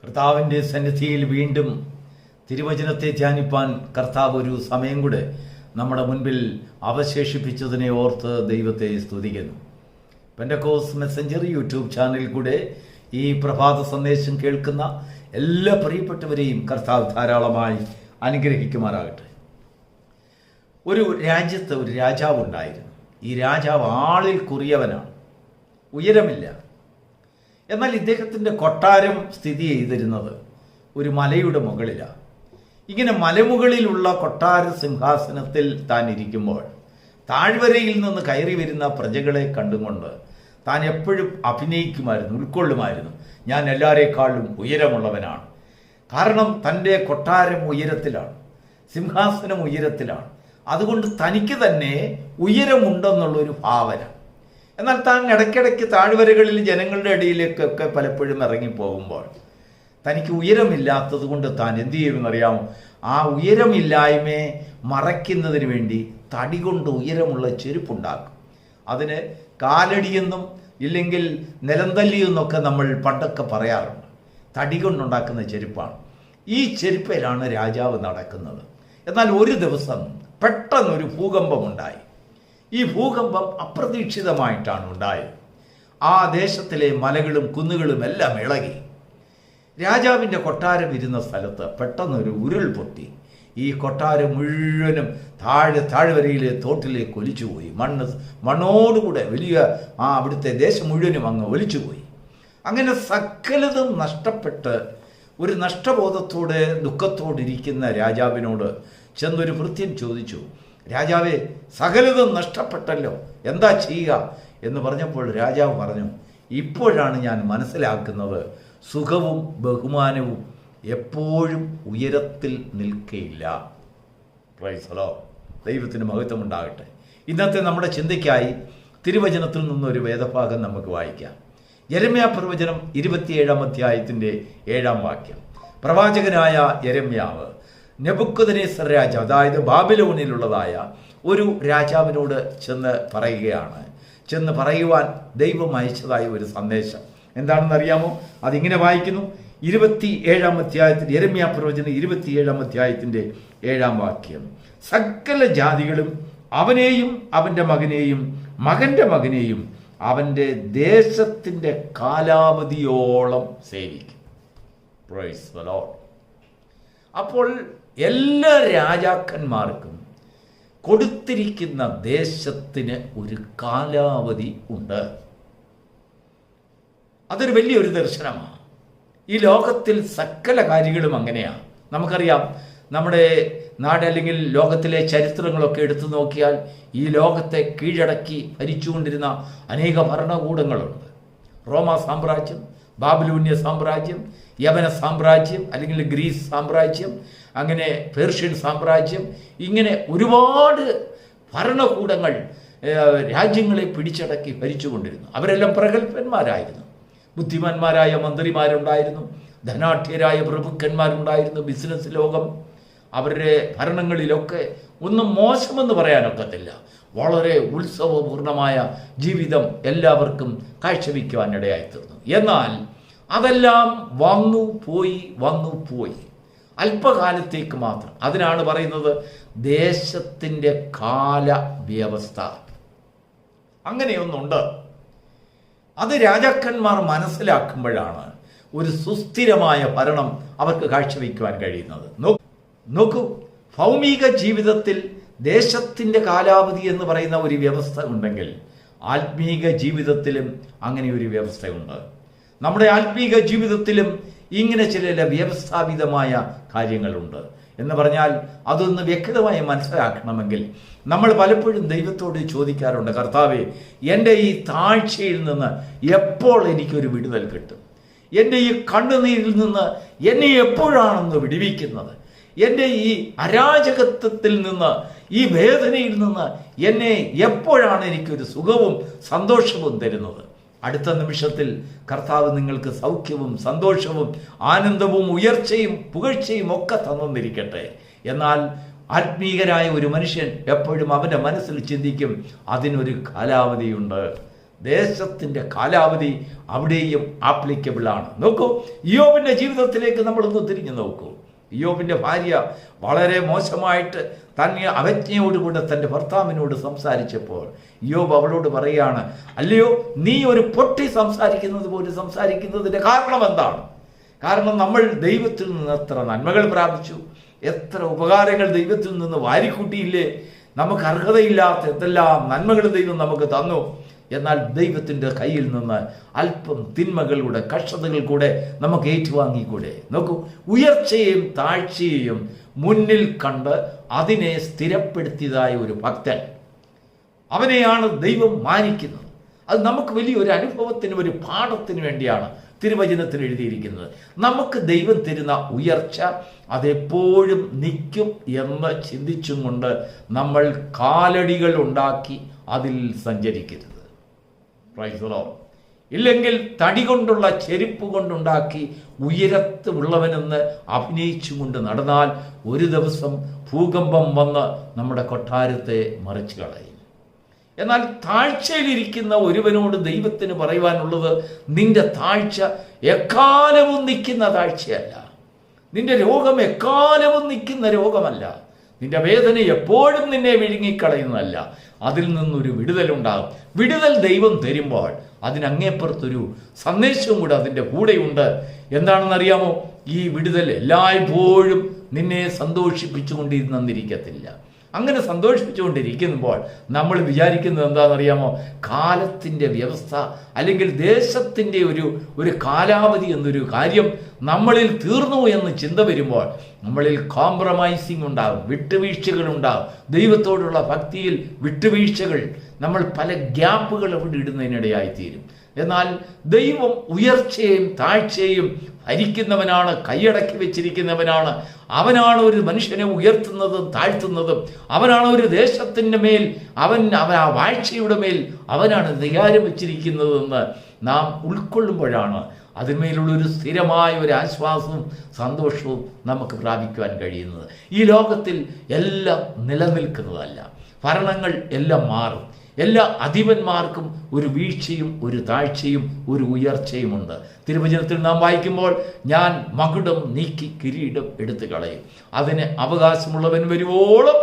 കർത്താവിൻ്റെ സന്നിധിയിൽ വീണ്ടും തിരുവചനത്തെ ധ്യാനിപ്പാൻ കർത്താവ് ഒരു സമയം കൂടെ നമ്മുടെ മുൻപിൽ അവശേഷിപ്പിച്ചതിനെ ഓർത്ത് ദൈവത്തെ സ്തുതിക്കുന്നു. പെന്തക്കോസ്റ്റ് മെസ്സഞ്ചർ യൂട്യൂബ് ചാനലിൽ കൂടെ ഈ പ്രഭാത സന്ദേശം കേൾക്കുന്ന എല്ലാ പ്രിയപ്പെട്ടവരെയും കർത്താവ് ധാരാളമായി അനുഗ്രഹിക്കുമാറാകട്ടെ. ഒരു രാജ്യത്ത് ഒരു രാജാവ് ഉണ്ടായിരുന്നു. ഈ രാജാവ് ആളിൽ കുറിയവനാണ്, ഉയരമില്ല. എന്നാൽ ഇദ്ദേഹത്തിൻ്റെ കൊട്ടാരം സ്ഥിതി ചെയ്തിരുന്നത് ഒരു മലയുടെ മുകളിലാണ്. ഇങ്ങനെ മലമുകളിലുള്ള കൊട്ടാര സിംഹാസനത്തിൽ താൻ ഇരിക്കുമ്പോൾ താഴ്വരയിൽ നിന്ന് കയറി വരുന്ന പ്രജകളെ കണ്ടുകൊണ്ട് താൻ എപ്പോഴും അഭിനയിക്കുമായിരുന്നു, ഉൾക്കൊള്ളുമായിരുന്നു. ഞാൻ എല്ലാവരെക്കാളും ഉയരമുള്ളവനാണ്. കാരണം തൻ്റെ കൊട്ടാരം ഉയരത്തിലാണ്, സിംഹാസനം ഉയരത്തിലാണ്. അതുകൊണ്ട് തനിക്ക് തന്നെ ഉയരമുണ്ടെന്നുള്ളൊരു ഭാവന. എന്നാൽ താൻ ഇടയ്ക്കിടയ്ക്ക് താഴ്വരകളിൽ ജനങ്ങളുടെ ഇടയിലേക്കൊക്കെ പലപ്പോഴും ഇറങ്ങിപ്പോകുമ്പോൾ തനിക്ക് ഉയരമില്ലാത്തത് കൊണ്ട് താൻ എന്ത് ചെയ്യുമെന്നറിയാമോ? ആ ഉയരമില്ലായ്മയെ മറയ്ക്കുന്നതിന് വേണ്ടി തടി കൊണ്ട് ഉയരമുള്ള ചെരുപ്പുണ്ടാക്കും. അതിന് കാലടിയെന്നും ഇല്ലെങ്കിൽ നിലന്തല്ലിയെന്നൊക്കെ നമ്മൾ പണ്ടൊക്കെ പറയാറുണ്ട്. തടി കൊണ്ടുണ്ടാക്കുന്ന ചെരുപ്പാണ്. ഈ ചെരുപ്പിലാണ് രാജാവ് നടക്കുന്നത്. എന്നാൽ ഒരു ദിവസം പെട്ടെന്നൊരു ഭൂകമ്പമുണ്ടായി. ഈ ഭൂകമ്പം അപ്രതീക്ഷിതമായിട്ടാണ് ഉണ്ടായത്. ആ ദേശത്തിലെ മലകളും കുന്നുകളും എല്ലാം ഇളകി. രാജാവിൻ്റെ കൊട്ടാരം ഇരുന്ന സ്ഥലത്ത് പെട്ടെന്നൊരു ഉരുൾ പൊട്ടി. ഈ കൊട്ടാരം മുഴുവനും താഴ്വരയിലെ തോട്ടിലേക്ക് ഒലിച്ചുപോയി. മണ്ണോടുകൂടെ വലിയ അവിടുത്തെ ദേശം മുഴുവനും അങ്ങ് ഒലിച്ചുപോയി. അങ്ങനെ സകലതും നഷ്ടപ്പെട്ട് ഒരു നഷ്ടബോധത്തോടെ ദുഃഖത്തോടിരിക്കുന്ന രാജാവിനോട് ചെന്നൊരു ഭൃത്യൻ ചോദിച്ചു, രാജാവേ, സകലതും നഷ്ടപ്പെട്ടല്ലോ, എന്താ ചെയ്യുക എന്ന് പറഞ്ഞപ്പോൾ രാജാവ് പറഞ്ഞു, ഇപ്പോഴാണ് ഞാൻ മനസ്സിലാക്കുന്നത്, സുഖവും ബഹുമാനവും എപ്പോഴും ഉയരത്തിൽ നിൽക്കയില്ല. Praise the Lord. ദൈവത്തിന് മഹത്വം ഉണ്ടാകട്ടെ. ഇന്നത്തെ നമ്മുടെ ചിന്തയ്ക്കായി തിരുവചനത്തിൽ നിന്നൊരു വേദഭാഗം നമുക്ക് വായിക്കാം. യെരമ്യാ പ്രവചനം 27-ാം അധ്യായത്തിൻ്റെ 7-ാം വാക്യം. പ്രവാചകനായ യെരമ്യാവ് നെബൂഖദ്നേസർ രാജാവ്, അതായത് ബാബിലോണിലുള്ളതായ ഒരു രാജാവിനോട് ചെന്ന് പറയുവാൻ ദൈവം അയച്ചതായ ഒരു സന്ദേശം എന്താണെന്നറിയാമോ? അതിങ്ങനെ വായിക്കുന്നു. 27-ാം അധ്യായത്തിൽ, യെരമ്യാ പ്രവചനം 27-ാം അധ്യായത്തിൻ്റെ 7-ാം വാക്യം. സകല ജാതികളും അവനെയും അവൻ്റെ മകനെയും മകൻ്റെ മകനെയും അവൻ്റെ ദേശത്തിൻ്റെ കാലാവധിയോളം സേവിക്കും. Praise the Lord. അപ്പോൾ എല്ലാ രാജാക്കന്മാർക്കും കൊടുത്തിരിക്കുന്ന ദേശത്തിന് ഒരു കാലാവധി ഉണ്ട്. അതൊരു വലിയൊരു ദർശനമാണ്. ഈ ലോകത്തിൽ സകല കാര്യങ്ങളും അങ്ങനെയാണ്. നമുക്കറിയാം, നമ്മുടെ നാട് അല്ലെങ്കിൽ ലോകത്തിലെ ചരിത്രങ്ങളൊക്കെ എടുത്തു നോക്കിയാൽ ഈ ലോകത്തെ കീഴടക്കി ഭരിച്ചുകൊണ്ടിരുന്ന അനേക ഭരണകൂടങ്ങളുണ്ട്. റോമ സാമ്രാജ്യം, ബാബിലോന്യ സാമ്രാജ്യം, യവന സാമ്രാജ്യം അല്ലെങ്കിൽ ഗ്രീസ് സാമ്രാജ്യം, അങ്ങനെ പേർഷ്യൻ സാമ്രാജ്യം, ഇങ്ങനെ ഒരുപാട് ഭരണകൂടങ്ങൾ രാജ്യങ്ങളെ പിടിച്ചടക്കി ഭരിച്ചുകൊണ്ടിരുന്നു. അവരെല്ലാം പ്രഗത്ഭന്മാരായിരുന്നു. ബുദ്ധിമാന്മാരായ മന്ത്രിമാരുണ്ടായിരുന്നു, ധനാഢ്യരായ പ്രഭുക്കന്മാരുണ്ടായിരുന്നു. ബിസിനസ് ലോകം അവരുടെ ഭരണങ്ങളിലൊക്കെ ഒന്നും മോശമെന്ന് പറയാനൊക്കത്തില്ല. വളരെ ഉത്സവപൂർണമായ ജീവിതം എല്ലാവർക്കും കാഴ്ചവെക്കുവാനിടയായിത്തീർന്നു. എന്നാൽ അതെല്ലാം വന്നു പോയി അല്പകാലത്തേക്ക് മാത്രം. അതിനാണ് പറയുന്നത് ദേശത്തിൻ്റെ കാലവ്യവസ്ഥ. അങ്ങനെയൊന്നുണ്ട്. അത് രാജാക്കന്മാർ മനസ്സിലാക്കുമ്പോഴാണ് ഒരു സുസ്ഥിരമായ ഭരണം അവർക്ക് കാഴ്ചവെക്കുവാൻ കഴിയുന്നത്. നോക്കൂ, ഭൗമിക ജീവിതത്തിൽ ദേശത്തിൻ്റെ കാലാവധി എന്ന് പറയുന്ന ഒരു വ്യവസ്ഥ ഉണ്ടെങ്കിൽ ആത്മീക ജീവിതത്തിലും അങ്ങനെ ഒരു വ്യവസ്ഥയുണ്ട്. നമ്മുടെ ആത്മീക ജീവിതത്തിലും ഇങ്ങനെ ചില വ്യവസ്ഥാപിതമായ കാര്യങ്ങളുണ്ട്. എന്ന് പറഞ്ഞാൽ അതൊന്ന് വ്യക്തമായി മനസ്സിലാക്കണമെങ്കിൽ നമ്മൾ പലപ്പോഴും ദൈവത്തോട് ചോദിക്കാറുണ്ട്, കർത്താവേ, എൻ്റെ ഈ താഴ്ചയിൽ നിന്ന് എപ്പോൾ എനിക്കൊരു വിടുതൽ കിട്ടും? എൻ്റെ ഈ കണ്ണുനീരിൽ നിന്ന് എന്നെ എപ്പോഴാണെന്ന് വിടുവിക്കുന്നത്? എൻ്റെ ഈ അരാജകത്വത്തിൽ നിന്ന്, ഈ വേദനയിൽ നിന്ന് എന്നെ എപ്പോഴാണ് എനിക്കൊരു സുഖവും സന്തോഷവും തരുന്നത്? അടുത്ത നിമിഷത്തിൽ കർത്താവ് നിങ്ങൾക്ക് സൗഖ്യവും സന്തോഷവും ആനന്ദവും ഉയർച്ചയും പുകഴ്ചയും ഒക്കെ തന്നിരിക്കട്ടെ. എന്നാൽ ആത്മീകരായ ഒരു മനുഷ്യൻ എപ്പോഴും അവൻ്റെ മനസ്സിൽ ചിന്തിക്കും, അതിനൊരു കാലാവധിയുണ്ട്. ദേശത്തിൻ്റെ കാലാവധി അവിടെയും ആപ്ലിക്കബിൾ ആണ്. നോക്കൂ, ഇയ്യോബിൻ്റെ ജീവിതത്തിലേക്ക് നമ്മളൊന്ന് തിരിഞ്ഞു നോക്കൂ. ഇയ്യോബിൻ്റെ ഭാര്യ വളരെ മോശമായിട്ട് തന്നെ അവജ്ഞയോടുകൂടെ തൻ്റെ ഭർത്താവിനോട് സംസാരിച്ചപ്പോൾ ഇയ്യോബ് അവളോട് പറയുകയാണ്, അല്ലയോ നീ ഒരു പൊട്ടി സംസാരിക്കുന്നത് പോലെ സംസാരിക്കുന്നതിൻ്റെ കാരണം എന്താണ്? കാരണം നമ്മൾ ദൈവത്തിൽ നിന്ന് എത്ര നന്മകൾ പ്രാപിച്ചു, എത്ര ഉപകാരങ്ങൾ ദൈവത്തിൽ നിന്ന് വാരിക്കൂട്ടിയില്ലേ. നമുക്ക് അർഹതയില്ലാത്ത എന്തെല്ലാം നന്മകൾ ദൈവം നമുക്ക് തന്നു. എന്നാൽ ദൈവത്തിൻ്റെ കയ്യിൽ നിന്ന് അല്പം തിന്മകളുടെ കഷ്ടതകൾ കൂടെ നമുക്ക് ഏറ്റുവാങ്ങിക്കൂടെ? നോക്കൂ, ഉയർച്ചയും താഴ്ചയെയും മുന്നിൽ കണ്ട് അതിനെ സ്ഥിരപ്പെടുത്തിയതായ ഒരു ഭക്തൻ, അവനെയാണ് ദൈവം മാനിക്കുന്നത്. അത് നമുക്ക് വലിയൊരു അനുഭവത്തിന്, ഒരു പാഠത്തിന് വേണ്ടിയാണ് തിരുവചനത്തിൽ എഴുതിയിരിക്കുന്നത്. നമുക്ക് ദൈവം തരുന്ന ഉയർച്ച അതെപ്പോഴും നിൽക്കും എന്ന് ചിന്തിച്ചും കൊണ്ട് നമ്മൾ കാലടികൾ ഉണ്ടാക്കി അതിൽ സഞ്ചരിക്കരുത്. ഇല്ലെങ്കിൽ തടി കൊണ്ടുള്ള ചെരുപ്പ് കൊണ്ടുണ്ടാക്കി ഉയരത്ത് ഉള്ളവനെന്ന് അഭിനയിച്ചുകൊണ്ട് നടന്നാൽ ഒരു ദിവസം ഭൂകമ്പം വന്ന് നമ്മുടെ കൊട്ടാരത്തെ മറിച്ചു കളയും. എന്നാൽ താഴ്ചയിലിരിക്കുന്ന ഒരുവനോട് ദൈവത്തിന് പറയുവാനുള്ളത്, നിന്റെ താഴ്ച എക്കാലവും നിൽക്കുന്ന താഴ്ചയല്ല, നിന്റെ രോഗം എക്കാലവും നിൽക്കുന്ന രോഗമല്ല, നിന്റെ വേദന എപ്പോഴും നിന്നെ വിഴുങ്ങിക്കളയുന്നതല്ല. അതിൽ നിന്നൊരു വിടുതലുണ്ടാകും. വിടുതൽ ദൈവം തരുമ്പോൾ അതിനങ്ങേപ്പുറത്തൊരു സന്ദേശവും കൂടെ അതിൻ്റെ കൂടെയുണ്ട്. എന്താണെന്നറിയാമോ? ഈ വിടുതൽ എല്ലായ്പ്പോഴും നിന്നെ സന്തോഷിപ്പിച്ചുകൊണ്ടിരുന്നിരിക്കത്തില്ല. അങ്ങനെ സന്തോഷിപ്പിച്ചുകൊണ്ടിരിക്കുമ്പോൾ നമ്മൾ വിചാരിക്കുന്നത് എന്താണെന്നറിയാമോ? കാലത്തിൻ്റെ വ്യവസ്ഥ അല്ലെങ്കിൽ ദേശത്തിൻ്റെ ഒരു കാലാവധി എന്നൊരു കാര്യം നമ്മളിൽ തീർന്നു എന്ന് ചിന്ത വരുമ്പോൾ നമ്മളിൽ കോംപ്രമൈസിങ് ഉണ്ടാകും, വിട്ടുവീഴ്ചകൾ ഉണ്ടാകും. ദൈവത്തോടുള്ള ഭക്തിയിൽ വിട്ടുവീഴ്ചകൾ, നമ്മൾ പല ഗ്യാപ്പുകൾ അവിടെ ഇടുന്നതിനിടയായിത്തീരും. എന്നാൽ ദൈവം ഉയർച്ചയും താഴ്ചയും ഭരിക്കുന്നവനാണ്, കൈയടക്കി വെച്ചിരിക്കുന്നവനാണ്. അവനാണ് ഒരു മനുഷ്യനെ ഉയർത്തുന്നതും താഴ്ത്തുന്നതും. അവനാണ് ഒരു ദേശത്തിൻ്റെ മേൽ, അവൻ ആ വാഴ്ചയുടെ മേൽ അവനാണ് അധികാരം വെച്ചിരിക്കുന്നതെന്ന് നാം ഉൾക്കൊള്ളുമ്പോഴാണ് അതിന്മേലുള്ളൊരു സ്ഥിരമായ ഒരു ആശ്വാസവും സന്തോഷവും നമുക്ക് പ്രാപിക്കുവാൻ കഴിയുന്നത്. ഈ ലോകത്തിൽ എല്ലാം നിലനിൽക്കുന്നതല്ല, ഭരണങ്ങൾ എല്ലാം മാറും. എല്ലാ അധിപന്മാർക്കും ഒരു വീഴ്ചയും ഒരു താഴ്ചയും ഒരു ഉയർച്ചയുമുണ്ട്. തിരുവചനത്തിൽ നാം വായിക്കുമ്പോൾ, ഞാൻ മകുടം നീക്കി കിരീടം എടുത്തു കളയും, അതിന് അവകാശമുള്ളവൻ വരുവോളം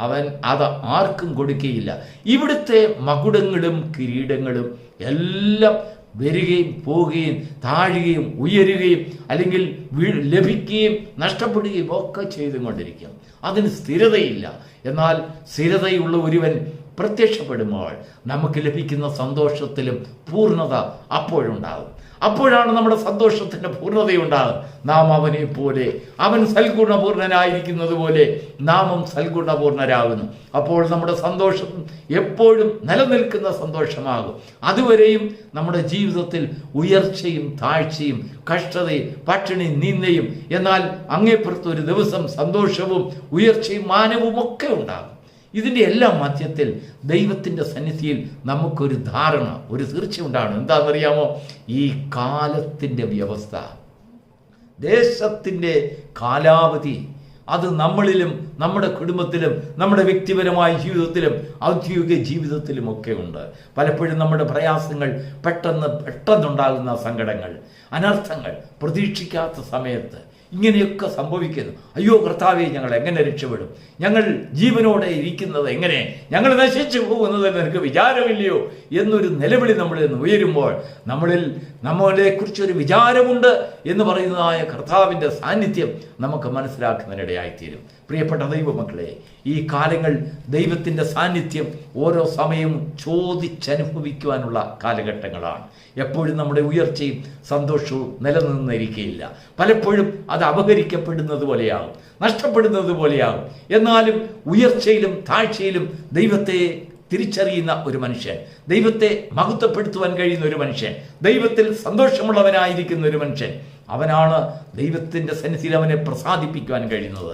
അവൻ അത് ആർക്കും കൊടുക്കുകയില്ല. ഇവിടുത്തെ മകുടങ്ങളും കിരീടങ്ങളും എല്ലാം വരികയും പോവുകയും താഴുകയും ഉയരുകയും അല്ലെങ്കിൽ ലഭിക്കുകയും നഷ്ടപ്പെടുകയും ഒക്കെ ചെയ്തുകൊണ്ടിരിക്കും. അതിന് സ്ഥിരതയില്ല. എന്നാൽ സ്ഥിരതയുള്ള ഒരുവൻ പ്രത്യക്ഷപ്പെടുമ്പോൾ നമുക്ക് ലഭിക്കുന്ന സന്തോഷത്തിലും പൂർണ്ണത അപ്പോഴുണ്ടാകും. അപ്പോഴാണ് നമ്മുടെ സന്തോഷത്തിൻ്റെ പൂർണ്ണതയുണ്ടാകും. നാം അവനെ പോലെ, അവൻ സൽഗുണപൂർണനായിരിക്കുന്നത് പോലെ നാമും സൽഗുണപൂർണരാകുന്നു. അപ്പോൾ നമ്മുടെ സന്തോഷം എപ്പോഴും നിലനിൽക്കുന്ന സന്തോഷമാകും. അതുവരെയും നമ്മുടെ ജീവിതത്തിൽ ഉയർച്ചയും താഴ്ചയും കഷ്ടതയും പട്ടിണി നിന്ദയും, എന്നാൽ അങ്ങേപ്പുറത്ത് ഒരു ദിവസം സന്തോഷവും ഉയർച്ചയും മാനവും ഒക്കെ ഉണ്ടാകും. ഇതിൻ്റെ എല്ലാം മധ്യത്തിൽ ദൈവത്തിൻ്റെ സന്നിധിയിൽ നമുക്കൊരു ധാരണ, ഒരു തീർച്ച ഉണ്ടാകണം. എന്താണെന്നറിയാമോ? ഈ കാലത്തിൻ്റെ വ്യവസ്ഥ, ദേശത്തിൻ്റെ കാലാവധി, അത് നമ്മളിലും നമ്മുടെ കുടുംബത്തിലും നമ്മുടെ വ്യക്തിപരമായ ജീവിതത്തിലും ഔദ്യോഗിക ജീവിതത്തിലും ഒക്കെ ഉണ്ട്. പലപ്പോഴും നമ്മുടെ പ്രയാസങ്ങൾ, പെട്ടെന്നുണ്ടാകുന്ന സങ്കടങ്ങൾ, അനർത്ഥങ്ങൾ, പ്രതീക്ഷിക്കാത്ത സമയത്ത് ഇങ്ങനെയൊക്കെ സംഭവിക്കുന്നു. അയ്യോ കർത്താവേ, ഞങ്ങൾ എങ്ങനെ രക്ഷപ്പെടും? ഞങ്ങൾ ജീവനോടെ ഇരിക്കുന്നത് എങ്ങനെ? ഞങ്ങൾ നശിച്ചു പോകുന്നത് നിനക്ക് വിചാരമില്ലയോ എന്നൊരു നിലവിളി നമ്മളിൽ നിന്ന് ഉയരുമ്പോൾ നമ്മളെക്കുറിച്ചൊരു വിചാരമുണ്ട് എന്ന് പറയുന്നതായ കർത്താവിൻ്റെ സാന്നിധ്യം നമുക്ക് മനസ്സിലാക്കുന്നതിനിടയായിത്തീരും. പ്രിയപ്പെട്ട ദൈവമക്കളെ, ഈ കാലങ്ങൾ ദൈവത്തിൻ്റെ സാന്നിധ്യം ഓരോ സമയവും ചോദിച്ചനുഭവിക്കുവാനുള്ള കാലഘട്ടങ്ങളാണ്. എപ്പോഴും നമ്മുടെ ഉയർച്ചയും സന്തോഷവും നിലനിന്നിരിക്കുകയില്ല. പലപ്പോഴും അത് അപഹരിക്കപ്പെടുന്നത് പോലെയാകും, നഷ്ടപ്പെടുന്നത് പോലെയാകും. എന്നാലും ഉയർച്ചയിലും താഴ്ചയിലും ദൈവത്തെ തിരിച്ചറിയുന്ന ഒരു മനുഷ്യൻ, ദൈവത്തെ മഹത്വപ്പെടുത്തുവാൻ കഴിയുന്ന ഒരു മനുഷ്യൻ, ദൈവത്തിൽ സന്തോഷമുള്ളവനായിരിക്കുന്ന ഒരു മനുഷ്യൻ, അവനാണ് ദൈവത്തിൻ്റെ സന്നിധിയിൽ അവനെ പ്രസാദിപ്പിക്കുവാൻ കഴിയുന്നത്.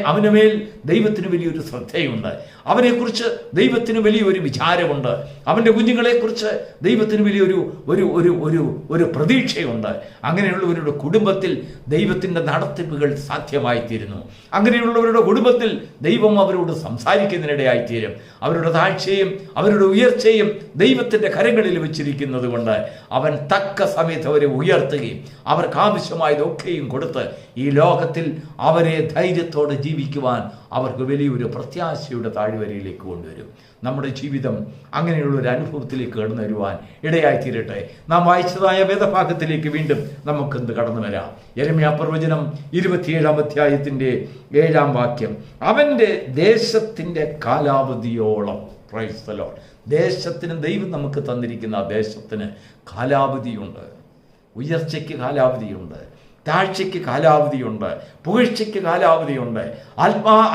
അവന് മേൽ ദൈവത്തിന് വലിയൊരു ശ്രദ്ധയുണ്ട്. അവനെക്കുറിച്ച് ദൈവത്തിന് വലിയൊരു വിചാരമുണ്ട്. അവൻ്റെ കുഞ്ഞുങ്ങളെക്കുറിച്ച് ദൈവത്തിന് വലിയൊരു ഒരു ഒരു ഒരു ഒരു പ്രതീക്ഷയുണ്ട്. അങ്ങനെയുള്ളവരുടെ കുടുംബത്തിൽ ദൈവത്തിൻ്റെ നടത്തിപ്പുകൾ സാധ്യമായിത്തീരുന്നു. അങ്ങനെയുള്ളവരുടെ കുടുംബത്തിൽ ദൈവം അവരോട് സംസാരിക്കുന്നതിനിടയായിത്തീരും. അവരുടെ താഴ്ചയും അവരുടെ ഉയർച്ചയും ദൈവത്തിൻ്റെ കരങ്ങളിൽ വെച്ചിരിക്കുന്നത് കൊണ്ട് അവൻ തക്ക സമയത്ത് അവരെ ഉയർത്തുകയും അവർക്ക് ആവശ്യമായതൊക്കെയും കൊടുത്ത് ഈ ലോകത്തിൽ അവരെ ധൈര്യത്തോടെ ജീവിക്കുവാൻ അവർക്ക് വലിയൊരു പ്രത്യാശയുടെ താഴ്വരയിലേക്ക് കൊണ്ടുവരും. നമ്മുടെ ജീവിതം അങ്ങനെയുള്ള ഒരു അനുഭവത്തിലേക്ക് കടന്നു വരുവാൻ ഇടയായിത്തീരട്ടെ. നാം വായിച്ചതായ വേദഭാഗത്തിലേക്ക് വീണ്ടും നമുക്കെന്ത് കടന്നു വരാം. യെരമ്യാ പ്രവചനം 27-ാം അധ്യായത്തിൻ്റെ 7-ാം വാക്യം, അവൻ്റെ ദേശത്തിൻ്റെ കാലാവധിയോളം, പ്രൈസ് ദി ലോർഡ്, ദേശത്തിന് ദൈവം നമുക്ക് തന്നിരിക്കുന്ന ആ ദേശത്തിന് കാലാവധിയുണ്ട്. ഉയർച്ചയ്ക്ക് കാലാവധിയുണ്ട്, താഴ്ചയ്ക്ക് കാലാവധിയുണ്ട്, പുകഴ്ചയ്ക്ക് കാലാവധിയുണ്ട്,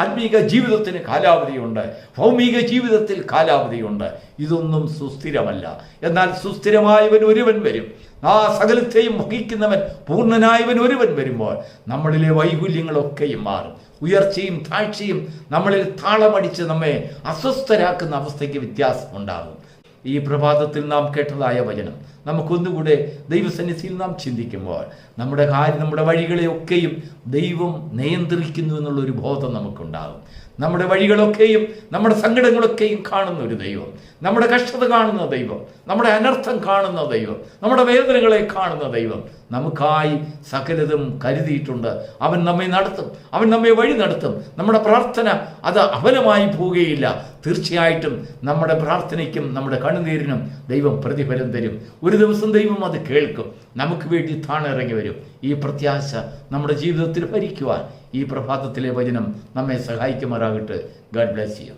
ആത്മീക ജീവിതത്തിന് കാലാവധിയുണ്ട്, ഭൗമിക ജീവിതത്തിൽ കാലാവധിയുണ്ട്. ഇതൊന്നും സുസ്ഥിരമല്ല. എന്നാൽ സുസ്ഥിരമായവൻ ഒരുവൻ വരും. ആ സകലത്തെയും വഹിക്കുന്നവൻ പൂർണ്ണനായവൻ ഒരുവൻ വരുമ്പോൾ നമ്മളിലെ വൈകല്യങ്ങളൊക്കെയും മാറും. ഉയർച്ചയും താഴ്ചയും നമ്മളിൽ താളമടിച്ച് നമ്മെ അസ്വസ്ഥരാക്കുന്ന അവസ്ഥയ്ക്ക് വ്യത്യാസമുണ്ടാകും. ഈ പ്രഭാതത്തിൽ നാം കേട്ടതായ വചനം നമുക്കൊന്നുകൂടെ ദൈവസന്നിധിയിൽ നാം ചിന്തിക്കുമ്പോൾ നമ്മുടെ വഴികളെയൊക്കെയും ദൈവം നിയന്ത്രിക്കുന്നു എന്നുള്ളൊരു ബോധം നമുക്കുണ്ടാകും. നമ്മുടെ വഴികളൊക്കെയും നമ്മുടെ സങ്കടങ്ങളൊക്കെയും കാണുന്ന ഒരു ദൈവം, നമ്മുടെ കഷ്ടത കാണുന്ന ദൈവം, നമ്മുടെ അനർത്ഥം കാണുന്ന ദൈവം, നമ്മുടെ വേദനകളെ കാണുന്ന ദൈവം നമുക്കായി സകലതും കരുതിയിട്ടുണ്ട്. അവൻ നമ്മെ നടത്തും, അവൻ നമ്മെ വഴി നടത്തും. നമ്മുടെ പ്രാർത്ഥന അത് അഫലമായി പോവുകയില്ല. തീർച്ചയായിട്ടും നമ്മുടെ പ്രാർത്ഥനയ്ക്കും നമ്മുടെ കണ്ണുനീരിനും ദൈവം പ്രതിഫലം തരും. ഒരു ദിവസം ദൈവം അത് കേൾക്കും, നമുക്ക് വേണ്ടി താണിറങ്ങി വരും. ഈ പ്രത്യാശ നമ്മുടെ ജീവിതത്തിൽ ഭരിക്കുവാൻ ഈ പ്രഭാതത്തിലെ വചനം നമ്മെ സഹായിക്കുമാറാകട്ടെ. God bless you.